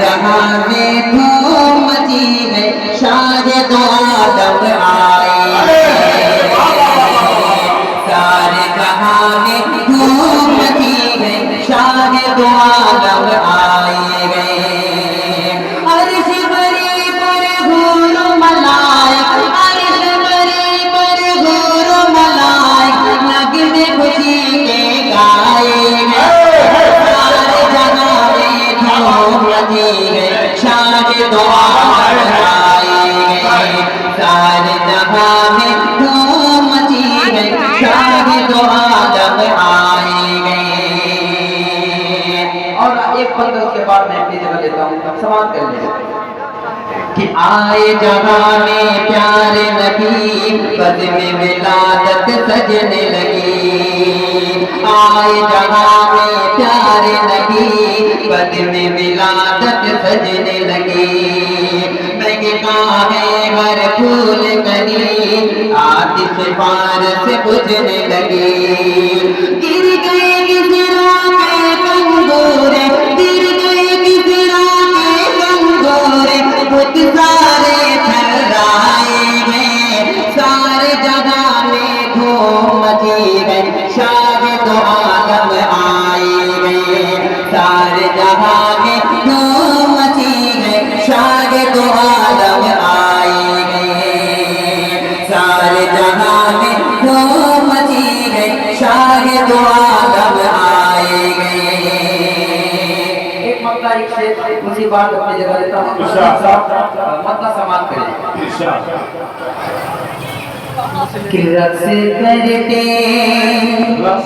جہاں میں دھوم مچی ہے سارے دو عالم آئے سارے جہاں میں دھوم مچی ہے سارے دو عالم آئے گئے عرش بری پر حور و ملائک عرش بری پر حور و ملائک نغمے خوشی کے گائے گئے سارے جہاں میں دھوم مچی ہے سارے دو عالم آئے گئے سارے جہاں میں دھوم مچی ہے سارے دو عالم آئے گئے اور ایک بند اس کے بعد میں اپنی جگہ لیتا ہوں سماعت کر لیں کہ آئے جہاں میں پیارے نبی بد میں ولادت سجنے لگی آئے جہاں میں پیارے نبی بد میں ولادت سجنے لگی مہکتا ہے ہر پھول کلی آتش پارس بجھنے لگی گر گئے کسرا کے کنگورے گر گئے کسرا کے کنگورے بت سارے تھرائے گئے سارے جگہ میں دھوم مچی گئی سارے دو عالم آئے گئے سارے جگہ میں دھوم مچی گئی سارے دو عالم آئے گئے سارے جگہ میں دھوم مچی گئی سارے دو عالم آئے گئے ایک مطلع ایک سے اسی بات اپنی جگہ لیتا ہوں مطلع سماعت کریں کہ رقص کرتے